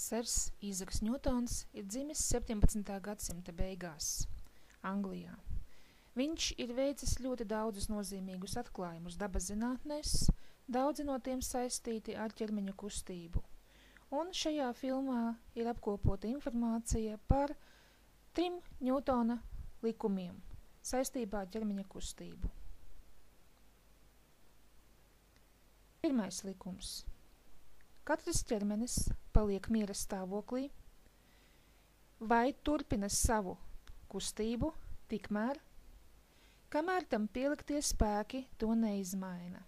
Sers Īzaks Ņūtons ir dzimis 17. gadsimta beigās, Anglijā. Viņš ir veicis ļoti daudzus nozīmīgus atklājumus dabas zinātnēs, daudzi no tiem saistīti ar ķermeņa kustību. Un šajā filmā ir apkopota informācija par 3 Ņūtona likumiem saistībā ar ķermeņa kustību. Pirmais likums. Katrs ķermenis paliek miera stāvoklī vai turpina savu kustību tikmēr, kamēr tam pieliktie spēki to neizmaina.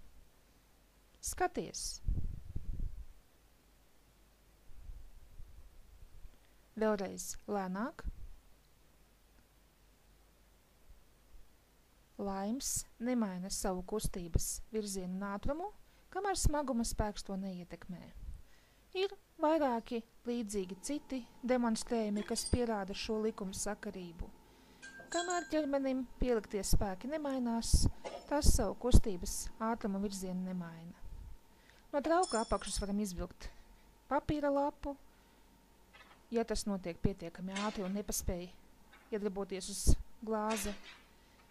Skaties! Vēlreiz lēnāk. Laims nemaina savu kustības virzienu un ātrumu, kamēr smaguma spēks to neietekmē. Ir vairāki līdzīgi citi demonstrējumi, kas pierāda šo likumu sakarību. Kamēr ķermenim pieliktie spēki nemainās, tas savu kustības ātrumu virzienu nemaina. No trauka apakšas varam izvilkt papīra lapu, ja tas notiek pietiekami ātri un nepaspēj iedarboties uz glāze.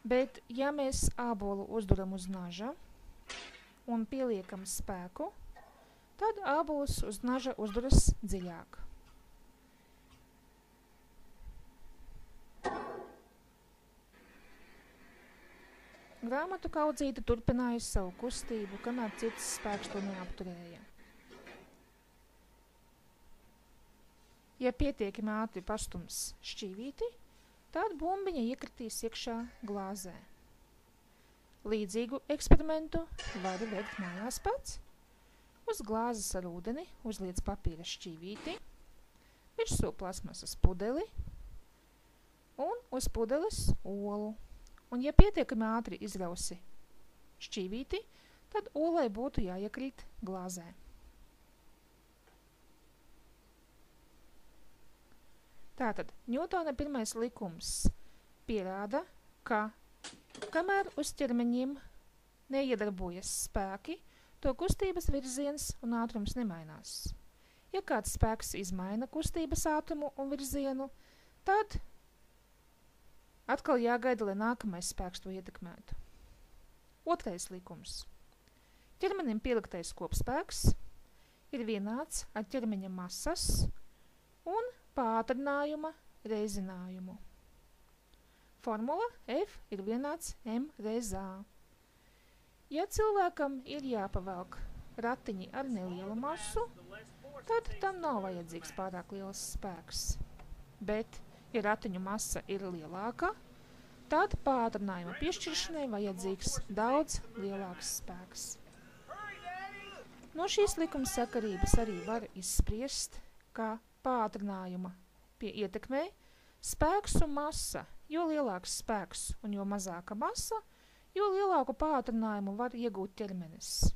Bet, ja mēs ābolu uzduram uz naža un pieliekam spēku, tad ābols uz naža uzduras dziļāk. Grāmatu kaudzīte turpināja savu kustību, kamēr cits spēks to neapturēja. Ja pietiekami ātri pastums šķīvīti, tad bumbiņa iekritīs iekšā glāzē. Līdzīgu eksperimentu var veikt mājās pats. Uz glāzes ar ūdeni uzliec papīra šķīvīti, virsū plasmasas pudeli un uz pudeles olu. Un ja pietiekami ātri izrausi šķīvīti, tad olai būtu jāiekrīt glāzē. Tātad, Ņūtona pirmais likums pierāda, ka kamēr uz ķermeņiem neiedarbojas spēki, to kustības virziens un ātrums nemainās. Ja kāds spēks izmaina kustības ātrumu un virzienu, tad atkal jāgaida, lai nākamais spēks to ietekmētu. Otrais likums. Ķermenim pieliktais kopspēks ir vienāds ar ķermeņa masas un pātrinājuma reizinājumu. Formula F ir vienāds M reiz A. Ja cilvēkam ir jāpavelk ratiņi ar nelielu masu, tad tam nav vajadzīgs pārāk liels spēks. Bet, ja ratiņu masa ir lielāka, tad pātrinājuma piešķiršanai vajadzīgs daudz lielāks spēks. No šīs likuma sakarības arī var izspriest, ka pātrinājuma pie ietekmē spēks un masa, jo lielāks spēks un jo mazāka masa, jo lielāku pātrinājumu var iegūt ķermenis.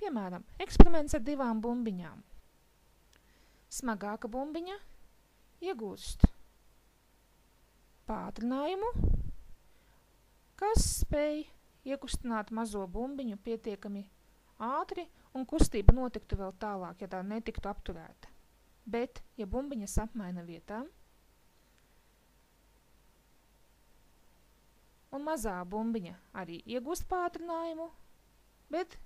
Piemēram, eksperiments ar 2 bumbiņām. Smagāka bumbiņa iegūst pātrinājumu, kas spēj iekustināt mazo bumbiņu pietiekami ātri un kustība notiktu vēl tālāk, ja tā netiktu apturēta. Bet, ja bumbiņas apmaina vietām, un mazā bumbiņa arī iegūst pātrinājumu, bet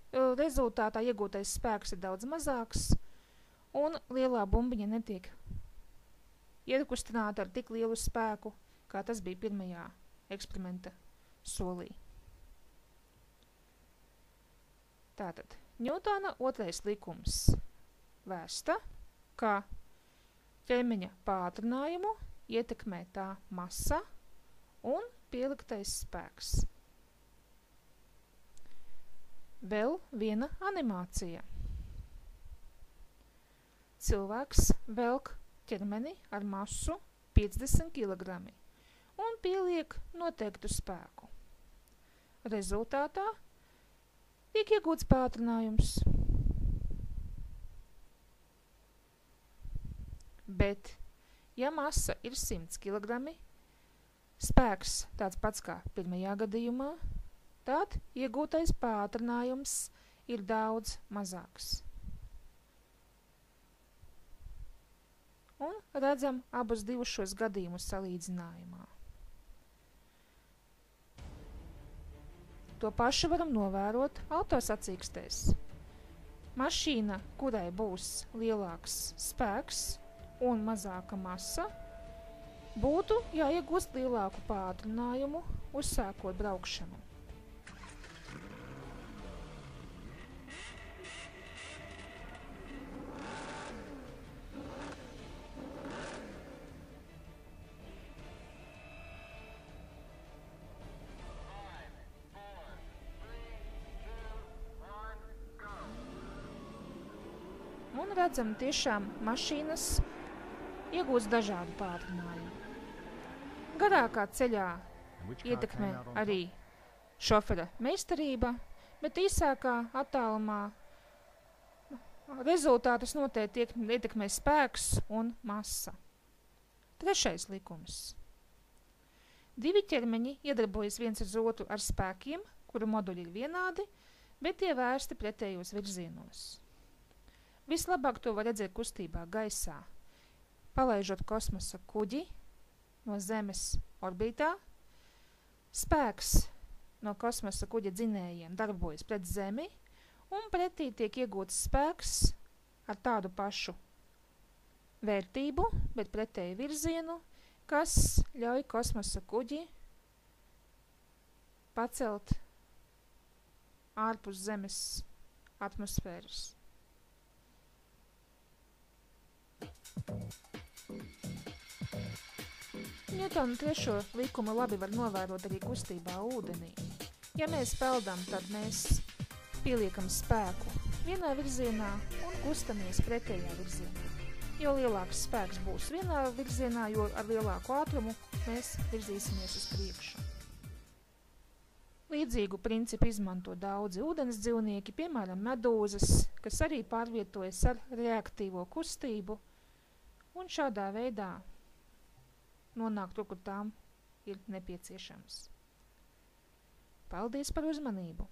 rezultātā iegūtais spēks ir daudz mazāks, un lielā bumbiņa netiek iekustināta ar tik lielu spēku, kā tas bija pirmajā eksperimenta solī. Tātad, Ņūtona otrais likums vēsta, ka ķermeņa pātrinājumu ietekmē tā masa un pieliktais spēks. Vēl viena animācija. Cilvēks velk ķermeni ar masu 50 kg un pieliek noteiktu spēku. Rezultātā tiek iegūts pātrinājums. Bet, ja masa ir 100 kg, spēks tāds pats kā pirmajā gadījumā, tad iegūtais pātrinājums ir daudz mazāks. un redzam abus divus šos gadījumus salīdzinājumā. To pašu varam novērot autosacīkstēs. Mašīna, kurai būs lielāks spēks un mazāka masa, būtu jāiegūst lielāku pātrinājumu, uzsākot braukšanu. Un redzam, tiešām mašīnas iegūst dažādu pātrinājumu. Garākā ceļā ietekmē arī šofera meistarība, bet īsākā attālumā rezultātus noteikti ietekmē spēks un masa. Trešais likums. Divi ķermeņi iedarbojas viens uz otru ar spēkiem, kuru moduļi ir vienādi, bet tie vērsti pretējos virzienos. Vislabāk to var redzēt kustībā gaisā, palaižot kosmosa kuģi no Zemes orbītā. Spēks no kosmosa kuģa dzinējiem darbojas pret Zemi, un pretī tiek iegūts spēks ar tādu pašu vērtību, bet pretēju virzienu, kas ļauj kosmosa kuģi pacelt ārpus Zemes atmosfēras. Ņūtona trešo likumu labi var novērot arī kustībā ūdenī. Ja mēs peldam, tad mēs pieliekam spēku vienā virzienā un kustamies pretējā virzienā. Jo lielāks spēks būs vienā virzienā, jo ar lielāku ātrumu mēs virzīsimies uz priekšu. Līdzīgu principu izmanto daudzi ūdens dzīvnieki, piemēram medūzas, kas arī pārvietojas ar reaktīvo kustību, un šādā veidā nonāk tur, kur tām ir nepieciešams. Paldies par uzmanību!